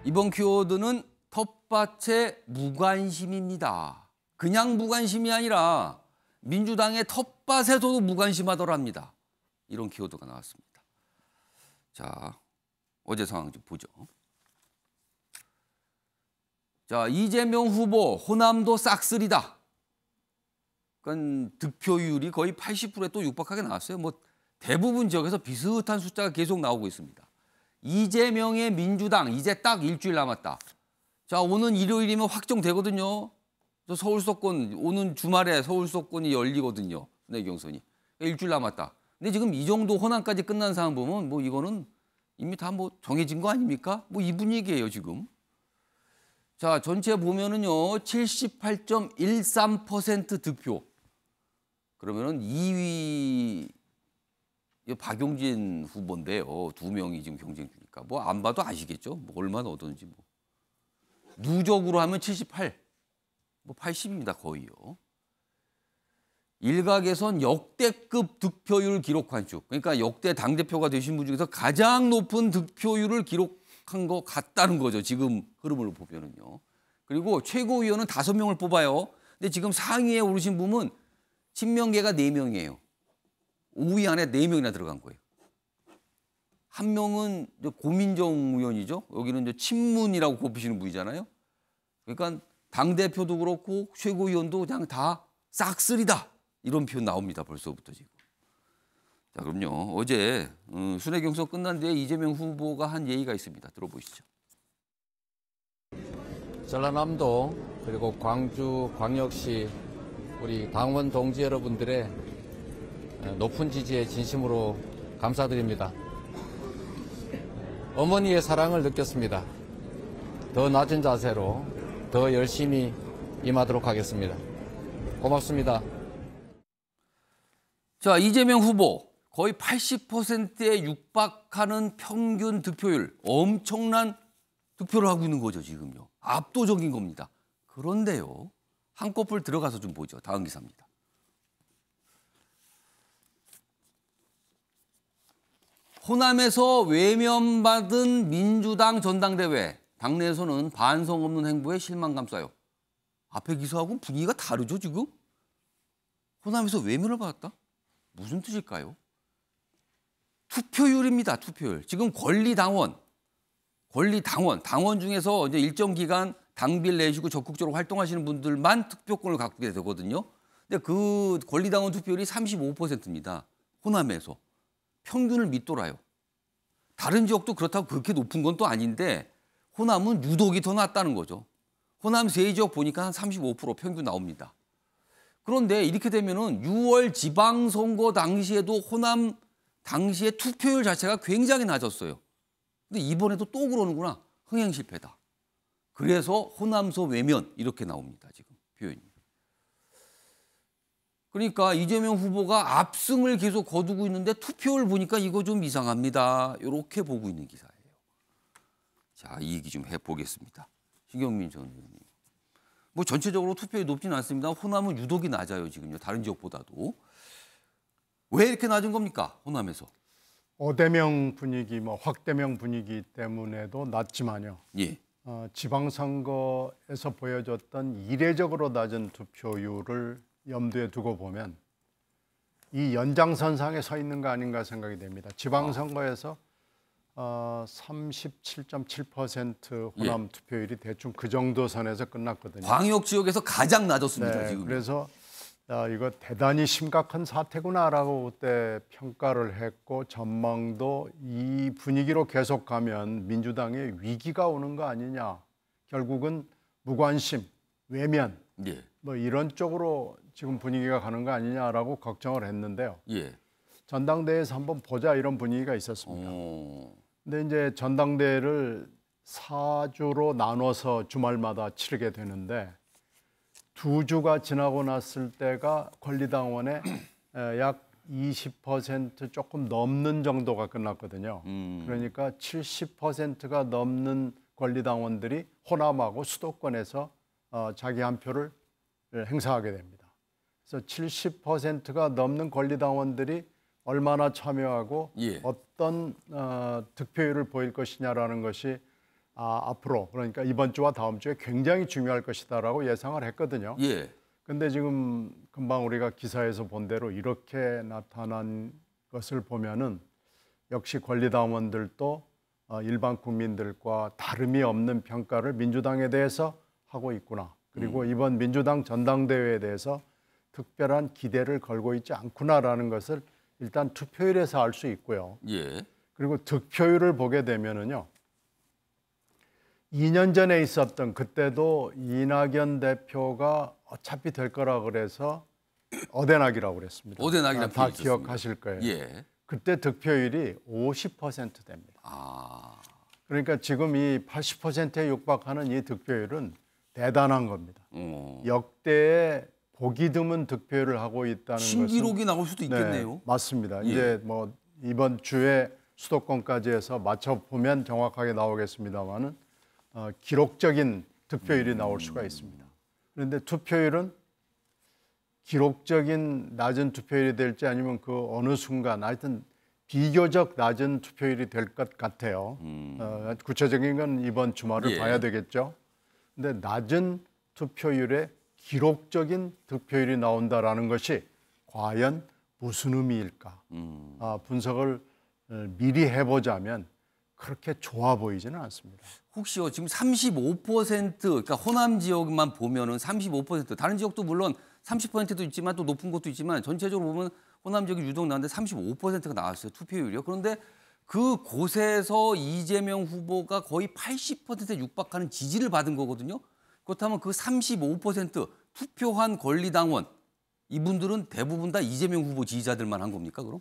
이번 키워드는 텃밭의 무관심입니다. 그냥 무관심이 아니라 민주당의 텃밭에서도 무관심하더랍니다. 이런 키워드가 나왔습니다. 자, 어제 상황 좀 보죠. 자, 이재명 후보 호남도 싹쓸이다. 그러니까 득표율이 거의 80%에 또 육박하게 나왔어요. 뭐 대부분 지역에서 비슷한 숫자가 계속 나오고 있습니다. 이재명의 민주당 이제 딱 일주일 남았다. 자, 오는 일요일이면 확정되거든요. 서울 수도권 오는 주말에 서울 수도권이 열리거든요. 내경선이 일주일 남았다. 근데 지금 이 정도 호남까지 끝난 상황 보면 뭐 이거는 이미 다 뭐 정해진 거 아닙니까? 뭐 이 분위기예요 지금. 자, 전체 보면은요 78.13% 득표. 그러면은 2위 박용진 후보인데요. 두 명이 지금 경쟁 중이니까 뭐 안 봐도 아시겠죠? 뭐 얼마나 얻었는지 뭐. 누적으로 하면 78, 뭐 80입니다 거의요. 일각에선 역대급 득표율 기록한 쭉. 그러니까 역대 당대표가 되신 분 중에서 가장 높은 득표율을 기록한 것 같다는 거죠. 지금 흐름을 보면은요. 그리고 최고위원은 5명을 뽑아요. 근데 지금 상위에 오르신 분은 친명계가 4명이에요. 5위 안에 4명이나 들어간 거예요. 한 명은 고민정 의원이죠. 여기는 이제 친문이라고 꼽히시는 분이잖아요. 그러니까 당대표도 그렇고 최고위원도 그냥 다 싹쓸이다. 이런 표현 나옵니다. 벌써부터 지금. 자, 그럼요. 어제 순회 경선 끝난 뒤에 이재명 후보가 한 예의가 있습니다. 들어보시죠. 전라남도 그리고 광주, 광역시 우리 당원 동지 여러분들의 높은 지지에 진심으로 감사드립니다. 어머니의 사랑을 느꼈습니다. 더 낮은 자세로 더 열심히 임하도록 하겠습니다. 고맙습니다. 자, 이재명 후보 거의 80%에 육박하는 평균 득표율, 엄청난 득표를 하고 있는 거죠, 지금요. 압도적인 겁니다. 그런데요, 한꺼풀 들어가서 좀 보죠. 다음 기사입니다. 호남에서 외면받은 민주당 전당대회. 당내에서는 반성 없는 행보에 실망감 쌓여. 앞에 기사하고 분위기가 다르죠, 지금? 호남에서 외면을 받았다? 무슨 뜻일까요? 투표율입니다, 투표율. 지금 권리당원 중에서 이제 일정 기간 당비를 내시고 적극적으로 활동하시는 분들만 투표권을 갖게 되거든요. 근데 그 권리당원 투표율이 35%입니다. 호남에서. 평균을 밑돌아요. 다른 지역도 그렇다고 그렇게 높은 건 또 아닌데 호남은 유독이 더 낮다는 거죠. 호남 세 지역 보니까 한 35% 평균 나옵니다. 그런데 이렇게 되면은 6월 지방선거 당시에도 호남 당시의 투표율 자체가 굉장히 낮았어요. 근데 이번에도 또 그러는구나. 흥행 실패다. 그래서 호남서 외면 이렇게 나옵니다. 지금 표현이. 그러니까 이재명 후보가 압승을 계속 거두고 있는데 투표율 보니까 이거 좀 이상합니다. 이렇게 보고 있는 기사예요. 자, 이 얘기 좀 해보겠습니다. 신경민 전 의원님. 뭐 전체적으로 투표율이 높지는 않습니다. 호남은 유독이 낮아요. 지금요. 다른 지역보다도. 왜 이렇게 낮은 겁니까? 호남에서. 오대명 분위기, 확대명 분위기 때문에도 낮지만요. 예. 지방선거에서 보여줬던 이례적으로 낮은 투표율을 염두에 두고 보면 이 연장선상에 서 있는 거 아닌가 생각이 됩니다. 지방선거에서 37.7% 호남 예. 투표율이 대충 그 정도 선에서 끝났거든요. 광역 지역에서 가장 낮았습니다. 네, 지금. 그래서 이거 대단히 심각한 사태구나라고 그때 평가를 했고 전망도 이 분위기로 계속 가면 민주당에 위기가 오는 거 아니냐. 결국은 무관심, 외면 예. 뭐 이런 쪽으로 지금 분위기가 가는 거 아니냐라고 걱정을 했는데요. 예. 전당대회에서 한번 보자 이런 분위기가 있었습니다. 근데 이제 전당대회를 4주로 나눠서 주말마다 치르게 되는데 2주가 지나고 났을 때가 권리당원의 약 20% 조금 넘는 정도가 끝났거든요. 그러니까 70%가 넘는 권리당원들이 호남하고 수도권에서 자기 한 표를 행사하게 됩니다. 그래서 70%가 넘는 권리당원들이 얼마나 참여하고 예. 어떤 득표율을 보일 것이냐라는 것이 앞으로 그러니까 이번 주와 다음 주에 굉장히 중요할 것이다라고 예상을 했거든요. 예. 근데 지금 금방 우리가 기사에서 본 대로 이렇게 나타난 것을 보면은 역시 권리당원들도 일반 국민들과 다름이 없는 평가를 민주당에 대해서 하고 있구나. 그리고 이번 민주당 전당대회에 대해서 특별한 기대를 걸고 있지 않구나라는 것을 일단 투표율에서 알 수 있고요. 예. 그리고 득표율을 보게 되면은요. 2년 전에 있었던 그때도 이낙연 대표가 어차피 될 거라 그래서 어대낙이라고 그랬습니다. 어대낙이라는 다 표현이 있었습니다. 기억하실 거예요. 예. 그때 득표율이 50% 됩니다. 아. 그러니까 지금 이 80%에 육박하는 이 득표율은 대단한 겁니다. 역대의 보기 드문 득표율을 하고 있다는 신기록이 것은 나올 수도 있겠네요. 네, 맞습니다. 예. 이제 뭐 이번 주에 수도권까지 해서 맞춰 보면 정확하게 나오겠습니다만은 기록적인 득표율이 나올 수가 있습니다. 그런데 투표율은 기록적인 낮은 투표율이 될지 아니면 그 어느 순간 하여튼 비교적 낮은 투표율이 될 것 같아요. 구체적인 건 이번 주말을 예. 봐야 되겠죠. 근데 낮은 투표율에 기록적인 득표율이 나온다라는 것이 과연 무슨 의미일까? 분석을 미리 해보자면 그렇게 좋아 보이지는 않습니다. 혹시요 지금 35% 그러니까 호남 지역만 보면은 35% 다른 지역도 물론 30%도 있지만 또 높은 곳도 있지만 전체적으로 보면 호남 지역이 유독 나는데 35%가 나왔어요 투표율이요. 그런데 그 곳에서 이재명 후보가 거의 80%에 육박하는 지지를 받은 거거든요. 그렇다면 그 35% 투표한 권리당원 이분들은 대부분 다 이재명 후보 지지자들만 한 겁니까 그럼?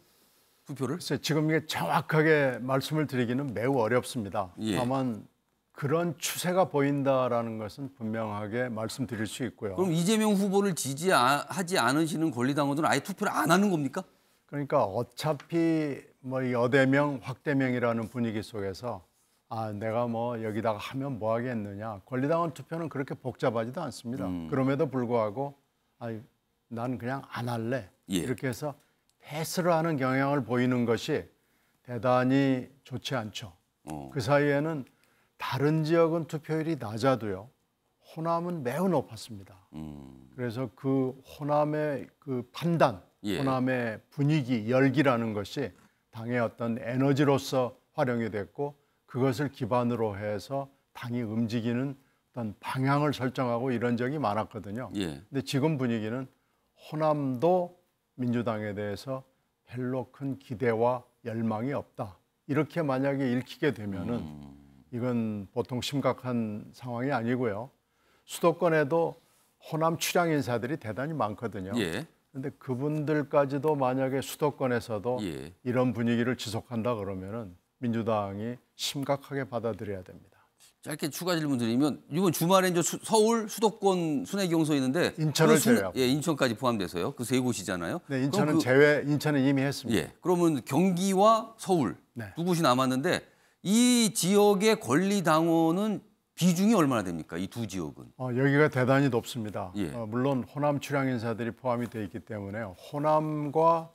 투표를? 글쎄, 지금 이게 정확하게 말씀을 드리기는 매우 어렵습니다. 예. 다만 그런 추세가 보인다라는 것은 분명하게 말씀드릴 수 있고요. 그럼 이재명 후보를 지지하지 않으시는 권리당원들은 아예 투표를 안 하는 겁니까? 그러니까 어차피 뭐 이 여대명 확대명이라는 분위기 속에서 내가 뭐 여기다가 하면 뭐 하겠느냐. 권리당원 투표는 그렇게 복잡하지도 않습니다. 그럼에도 불구하고 난 그냥 안 할래. 예. 이렇게 해서 패스를 하는 경향을 보이는 것이 대단히 좋지 않죠. 그 사이에는 다른 지역은 투표율이 낮아도요. 호남은 매우 높았습니다. 그래서 그 호남의 그 판단, 예. 호남의 분위기, 열기라는 것이 당의 어떤 에너지로서 활용이 됐고 그것을 기반으로 해서 당이 움직이는 어떤 방향을 설정하고 이런 적이 많았거든요. 예. 근데 지금 분위기는 호남도 민주당에 대해서 별로 큰 기대와 열망이 없다. 이렇게 만약에 읽히게 되면은 이건 보통 심각한 상황이 아니고요. 수도권에도 호남 출향 인사들이 대단히 많거든요. 예. 그런데 그분들까지도 만약에 수도권에서도 예. 이런 분위기를 지속한다 그러면은 민주당이 심각하게 받아들여야 됩니다. 짧게 추가 질문 드리면 이번 주말에 이제 서울 수도권 순회 경선 있는데 인천을 그 제외하고. 예, 인천까지 포함돼서요. 그 세 곳이잖아요. 네, 그럼 인천은 제외, 인천은 이미 했습니다. 예. 그러면 경기와 서울 네. 두 곳이 남았는데 이 지역의 권리 당원은 비중이 얼마나 됩니까? 이 두 지역은. 여기가 대단히 높습니다. 예. 물론 호남 출향 인사들이 포함이 되어 있기 때문에 호남과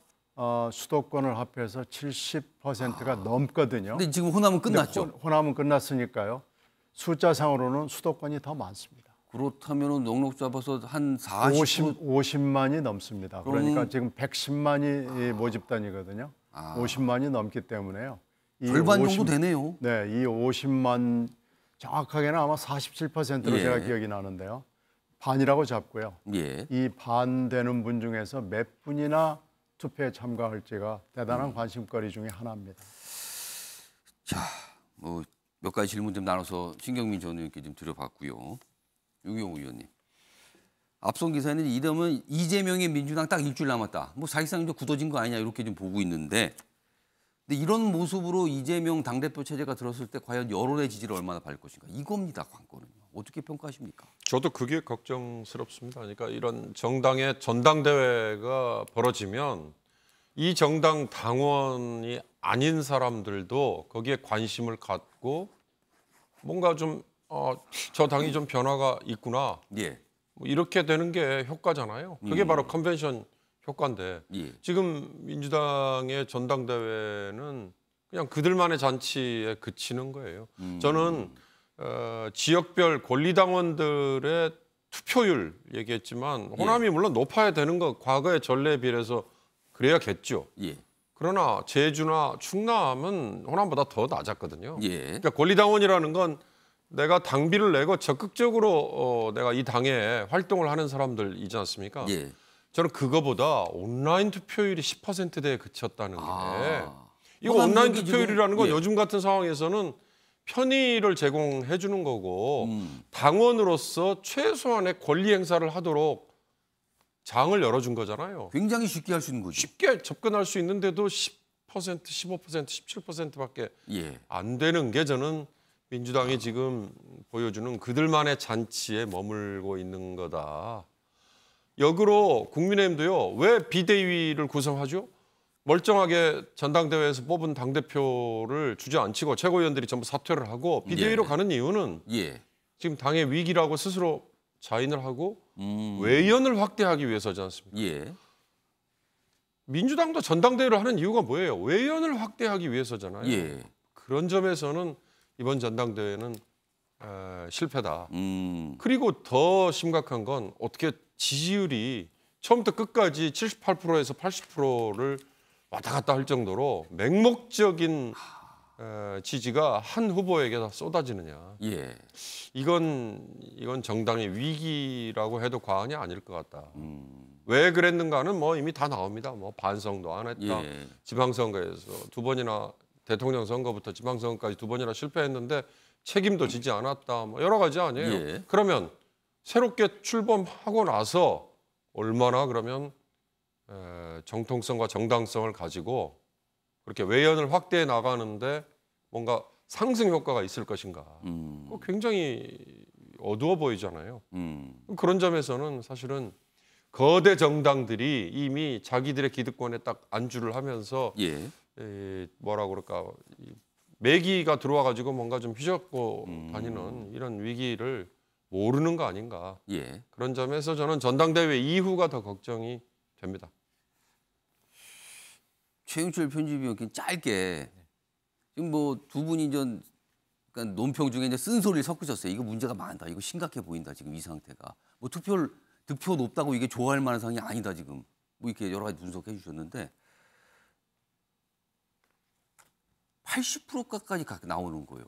수도권을 합해서 70%가 넘거든요. 근데 지금 호남은 끝났죠. 호남은 끝났으니까요. 숫자상으로는 수도권이 더 많습니다. 그렇다면은 넉넉 잡아서 한 50만이 넘습니다. 그러니까 지금 110만이 모집단이거든요. 50만이 넘기 때문에요. 이 절반 정도 되네요. 네, 이 50만 정확하게는 아마 47%로 예. 제가 기억이 나는데요. 반이라고 잡고요. 예. 이 반 되는 분 중에서 몇 분이나 투표에 참가할지가 대단한 관심거리 중에 하나입니다. 자, 뭐 몇 가지 질문 좀 나눠서 신경민 전 의원께 좀 드려봤고요. 유경호 의원님. 앞선 기사에는 이러면 이재명의 민주당 딱 일주일 남았다. 뭐 사실상 이제 굳어진 거 아니냐 이렇게 좀 보고 있는데 근데 이런 모습으로 이재명 당대표 체제가 들었을 때 과연 여론의 지지를 얼마나 받을 것인가. 이겁니다. 관건은요. 어떻게 평가하십니까? 저도 그게 걱정스럽습니다. 그러니까 이런 정당의 전당대회가 벌어지면 이 정당 당원이 아닌 사람들도 거기에 관심을 갖고 뭔가 좀 저 당이 좀 변화가 있구나. 예. 뭐 이렇게 되는 게 효과잖아요. 그게 바로 컨벤션 효과인데 예. 지금 민주당의 전당대회는 그냥 그들만의 잔치에 그치는 거예요. 저는 지역별 권리당원들의 투표율 얘기했지만 호남이 물론 높아야 되는 거 과거의 전례에 비해서 그래야겠죠. 예. 그러나 제주나 충남은 호남보다 더 낮았거든요. 예. 그러니까 권리당원이라는 건 내가 당비를 내고 적극적으로 내가 이 당에 활동을 하는 사람들이지 않습니까? 예. 저는 그거보다 온라인 투표율이 10%대에 그쳤다는 게 이거 호남 온라인 지역이 투표율이라는 건 지금, 예. 요즘 같은 상황에서는 편의를 제공해 주는 거고 당원으로서 최소한의 권리 행사를 하도록 장을 열어준 거잖아요. 굉장히 쉽게 할 수 있는 거죠. 쉽게 접근할 수 있는데도 10%, 15%, 17%밖에 예. 안 되는 게 저는 민주당이 지금 보여주는 그들만의 잔치에 머물고 있는 거다. 역으로 국민의힘도요. 왜 비대위를 구성하죠? 멀쩡하게 전당대회에서 뽑은 당대표를 주저앉히고 최고위원들이 전부 사퇴를 하고 비대위로 예. 가는 이유는 예. 지금 당의 위기라고 스스로 자인을 하고 외연을 확대하기 위해서지 않습니까? 예. 민주당도 전당대회를 하는 이유가 뭐예요? 외연을 확대하기 위해서잖아요. 예. 그런 점에서는 이번 전당대회는 실패다. 그리고 더 심각한 건 어떻게 지지율이 처음부터 끝까지 78%에서 80%를 왔다 갔다 할 정도로 맹목적인 지지가 한 후보에게 다 쏟아지느냐. 예. 이건 정당의 위기라고 해도 과언이 아닐 것 같다. 왜 그랬는가는 뭐 이미 다 나옵니다. 뭐 반성도 안 했다. 예. 지방선거에서 두 번이나 대통령 선거부터 지방선거까지 두 번이나 실패했는데 책임도 지지 않았다. 뭐 여러 가지 아니에요. 예. 그러면 새롭게 출범하고 나서 얼마나 그러면 정통성과 정당성을 가지고 그렇게 외연을 확대해 나가는데 뭔가 상승 효과가 있을 것인가. 그거 굉장히 어두워 보이잖아요. 그런 점에서는 사실은 거대 정당들이 이미 자기들의 기득권에 딱 안주를 하면서 예. 뭐라 그럴까 매기가 들어와 가지고 뭔가 좀 휘젓고 다니는 이런 위기를 모르는 거 아닌가. 예. 그런 점에서 저는 전당대회 이후가 더 걱정이 됩니다. 최윤철 편집위원 짧게 지금 뭐 두 분이 이제 그러니까 논평 중에 이제 쓴소리를 섞으셨어요. 이거 문제가 많다. 이거 심각해 보인다. 지금 이 상태가. 뭐 득표 높다고 이게 좋아할 만한 상황이 아니다. 지금 뭐 이렇게 여러 가지 분석해 주셨는데 80%까지 나오는 거예요.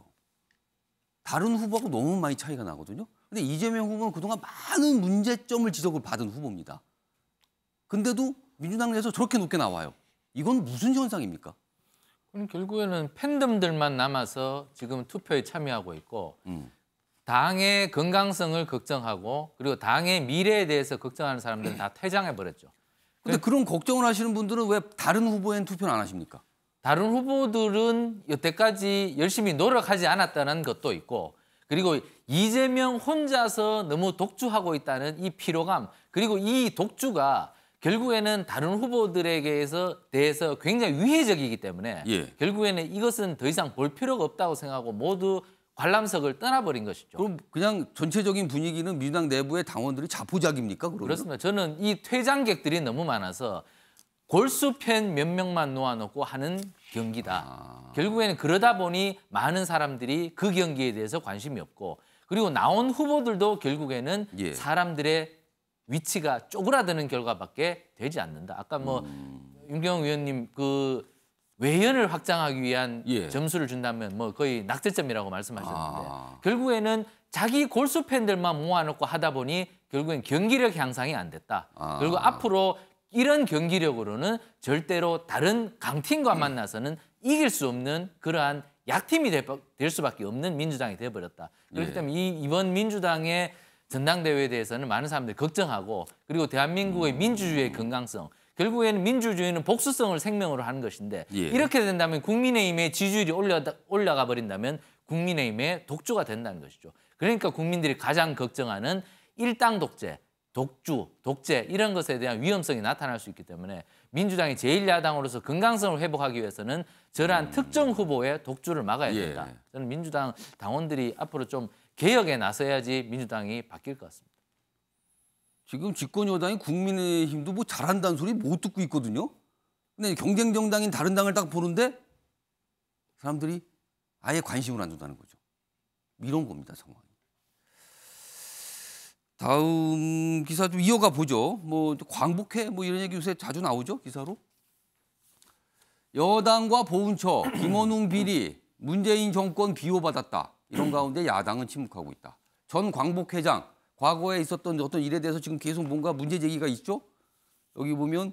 다른 후보하고 너무 많이 차이가 나거든요. 근데 이재명 후보는 그동안 많은 문제점을 지적을 받은 후보입니다. 근데도 민주당 내에서 저렇게 높게 나와요. 이건 무슨 현상입니까? 그럼 결국에는 팬덤들만 남아서 지금 투표에 참여하고 있고 당의 건강성을 걱정하고 그리고 당의 미래에 대해서 걱정하는 사람들은 다 퇴장해버렸죠. 근데 그런 걱정을 하시는 분들은 왜 다른 후보엔 투표를 안 하십니까? 다른 후보들은 여태까지 열심히 노력하지 않았다는 것도 있고 그리고 이재명 혼자서 너무 독주하고 있다는 이 피로감 그리고 이 독주가 결국에는 다른 후보들에게 대해서 굉장히 위해적이기 때문에 예. 결국에는 이것은 더 이상 볼 필요가 없다고 생각하고 모두 관람석을 떠나버린 것이죠. 그럼 그냥 전체적인 분위기는 민주당 내부의 당원들이 자포자기입니까? 그러면? 그렇습니다. 저는 이 퇴장객들이 너무 많아서 골수팬 몇 명만 놓아놓고 하는 경기다. 결국에는 그러다 보니 많은 사람들이 그 경기에 대해서 관심이 없고 그리고 나온 후보들도 결국에는 예. 사람들의 위치가 쪼그라드는 결과밖에 되지 않는다. 아까 뭐 윤경 의원님 그 외연을 확장하기 위한 예. 점수를 준다면 뭐 거의 낙제점이라고 말씀하셨는데 결국에는 자기 골수 팬들만 모아놓고 하다 보니 결국엔 경기력 향상이 안 됐다. 그리고 앞으로 이런 경기력으로는 절대로 다른 강팀과 만나서는 이길 수 없는 그러한 약팀이 될 수밖에 없는 민주당이 돼버렸다. 그렇기 예. 때문에 이번 민주당의 전당대회에 대해서는 많은 사람들이 걱정하고 그리고 대한민국의 민주주의의 건강성 결국에는 민주주의는 복수성을 생명으로 하는 것인데 예. 이렇게 된다면 국민의힘의 지지율이 올라가 버린다면 국민의힘의 독주가 된다는 것이죠. 그러니까 국민들이 가장 걱정하는 일당 독재, 독주, 독재 이런 것에 대한 위험성이 나타날 수 있기 때문에 민주당이 제1야당으로서 건강성을 회복하기 위해서는 저러한 특정 후보의 독주를 막아야 된다. 예. 저는 민주당 당원들이 앞으로 좀 개혁에 나서야지 민주당이 바뀔 것 같습니다. 지금 집권 여당이 국민의힘도 뭐 잘한다는 소리 못 듣고 있거든요. 근데 경쟁 정당인 다른 당을 딱 보는데 사람들이 아예 관심을 안 준다는 거죠. 이런 겁니다, 상황이. 다음 기사 좀 이어가 보죠. 뭐 광복회 뭐 이런 얘기 요새 자주 나오죠, 기사로. 여당과 보훈처, 김원웅 비리, 문재인 정권 비호받았다. 이런 가운데 야당은 침묵하고 있다. 전 광복회장, 과거에 있었던 어떤 일에 대해서 지금 계속 뭔가 문제 제기가 있죠. 여기 보면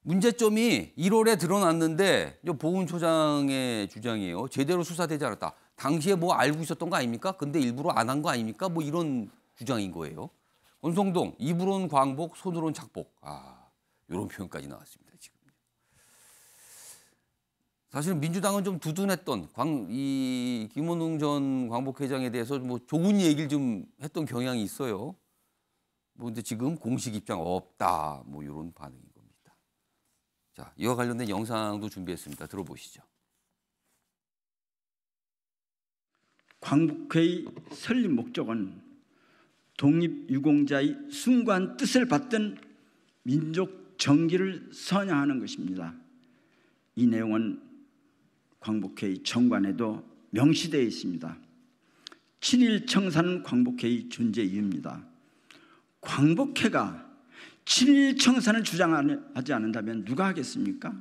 문제점이 1월에 드러났는데 보훈처장의 주장이에요. 제대로 수사되지 않았다. 당시에 뭐 알고 있었던 거 아닙니까? 근데 일부러 안 한 거 아닙니까? 뭐 이런 주장인 거예요. 권성동, 입으론 광복, 손으론 착복. 이런 표현까지 나왔습니다. 지금. 사실 민주당은 좀 두둔했던 이 김원웅 전 광복회장에 대해서 뭐 좋은 얘기를 좀 했던 경향이 있어요. 뭐 근데 지금 공식 입장 없다. 뭐 이런 반응인 겁니다. 자, 이와 관련된 영상도 준비했습니다. 들어보시죠. 광복회의 설립 목적은 독립유공자의 숭고한 뜻을 받든 민족 정기를 선양하는 것입니다. 이 내용은 광복회의 정관에도 명시되어 있습니다. 7.1 청산은 광복회의 존재 이유입니다. 광복회가 7.1 청산을 주장하지 않는다면 누가 하겠습니까?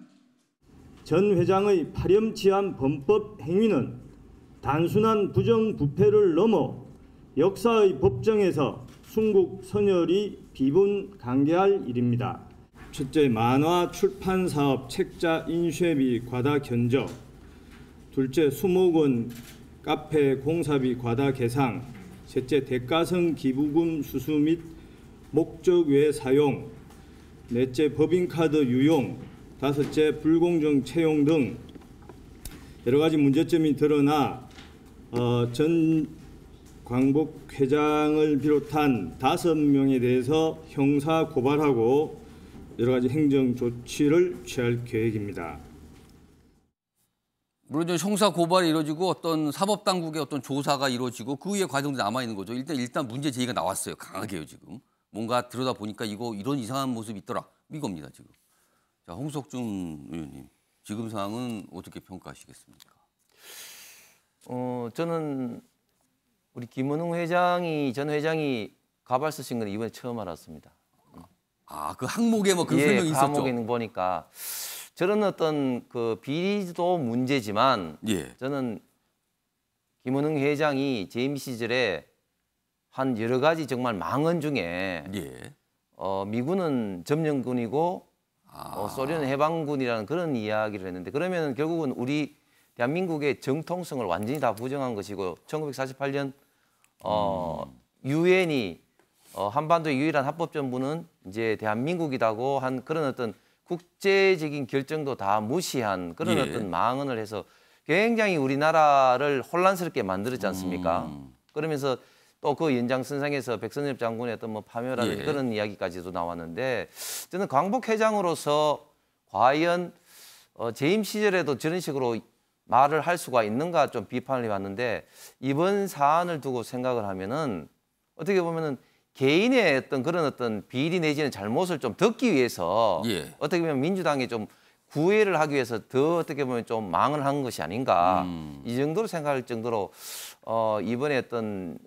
전 회장의 파렴치한 범법 행위는 단순한 부정부패를 넘어 역사의 법정에서 순국 선열이 비분강개할 일입니다. 첫째, 만화 출판 사업 책자 인쇄비 과다 견적. 둘째, 수목원 카페 공사비 과다 계상. 셋째, 대가성 기부금 수수 및 목적 외 사용. 넷째, 법인카드 유용. 다섯째, 불공정 채용 등 여러 가지 문제점이 드러나 전 광복회장을 비롯한 5명에 대해서 형사 고발하고 여러 가지 행정 조치를 취할 계획입니다. 물론 형사 고발이 이루어지고 어떤 사법 당국의 어떤 조사가 이루어지고 그 후에 과정도 남아 있는 거죠. 일단 문제 제기가 나왔어요. 강하게요 지금. 뭔가 들여다 보니까 이런 이상한 모습이 있더라. 이겁니다 지금. 자, 홍석준 의원님, 지금 상황은 어떻게 평가하시겠습니까? 저는 우리 김원웅 전 회장이 가발 쓰신 건 이번에 처음 알았습니다. 그 항목에 뭐 그런 설명이 있었죠. 항목에 보니까 저런 어떤 그 비리도 문제지만 저는 김원웅 회장이 재임 시절에 한 여러 가지 정말 망언 중에 미군은 점령군이고 소련은 해방군이라는 그런 이야기를 했는데 그러면 결국은 우리 대한민국의 정통성을 완전히 다 부정한 것이고 1948년 유엔이 한반도의 유일한 합법정부는 이제 대한민국이라고 한 그런 어떤 국제적인 결정도 다 무시한 그런 어떤 망언을 해서 굉장히 우리나라를 혼란스럽게 만들었지 않습니까? 그러면서 또 그 연장선상에서 백선엽 장군의 어떤 뭐 파묘라는 그런 이야기까지도 나왔는데 저는 광복회장으로서 과연 재임 시절에도 저런 식으로 말을 할 수가 있는가 좀 비판을 해봤는데 이번 사안을 두고 생각을 하면은 어떻게 보면은 개인의 어떤 그런 어떤 비리 내지는 잘못을 좀 덮기 위해서 어떻게 보면 민주당에 좀 구애를 하기 위해서 더 어떻게 보면 좀 망을 한 것이 아닌가 이 정도로 생각할 정도로 이번에 어떤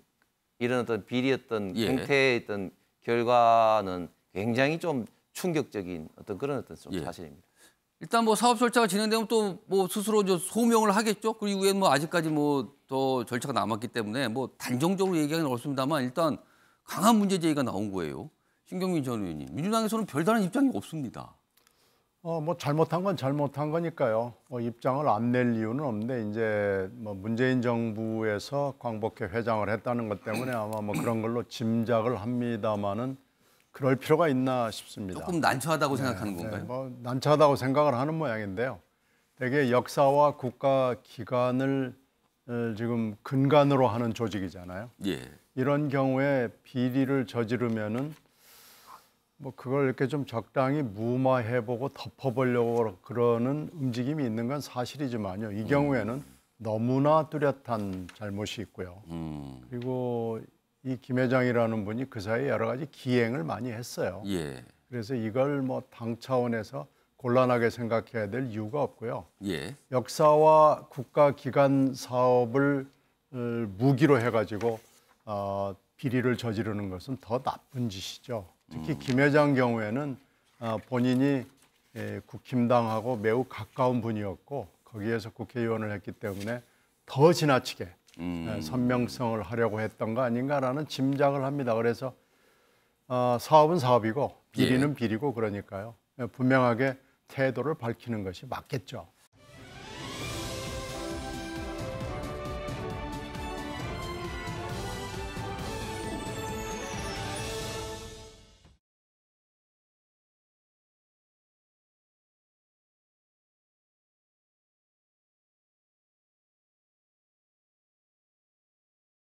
이런 어떤 비리 어떤 행태의 어떤 결과는 굉장히 좀 충격적인 어떤 그런 어떤 좀 사실입니다. 일단 뭐 사업 절차가 진행되면 또 뭐 스스로 소명을 하겠죠. 그리고 이후에 뭐 아직까지 뭐 더 절차가 남았기 때문에 뭐 단정적으로 얘기하기는 어렵습니다만 일단 강한 문제 제기가 나온 거예요. 신경민 전 의원님, 민주당에서는 별다른 입장이 없습니다. 뭐 잘못한 건 잘못한 거니까요. 입장을 안 낼 이유는 없는데 이제 뭐 문재인 정부에서 광복회 회장을 했다는 것 때문에 아마 뭐 그런 걸로 짐작을 합니다만은 그럴 필요가 있나 싶습니다. 조금 난처하다고 생각하는 건가요? 뭐 난처하다고 생각을 하는 모양인데요. 되게 역사와 국가 기관을 지금 근간으로 하는 조직이잖아요. 이런 경우에 비리를 저지르면은 뭐 그걸 이렇게 좀 적당히 무마해보고 덮어보려고 그러는 움직임이 있는 건 사실이지만요. 이 경우에는 너무나 뚜렷한 잘못이 있고요. 그리고 이 김 회장이라는 분이 그 사이에 여러 가지 기행을 많이 했어요. 그래서 이걸 뭐 당 차원에서 곤란하게 생각해야 될 이유가 없고요. 역사와 국가기관 사업을 무기로 해가지고 비리를 저지르는 것은 더 나쁜 짓이죠. 특히 김 회장 경우에는 본인이 국힘당하고 매우 가까운 분이었고 거기에서 국회의원을 했기 때문에 더 지나치게 선명성을 하려고 했던 거 아닌가라는 짐작을 합니다. 그래서 사업은 사업이고 비리는 비리고 그러니까요. 분명하게 태도를 밝히는 것이 맞겠죠.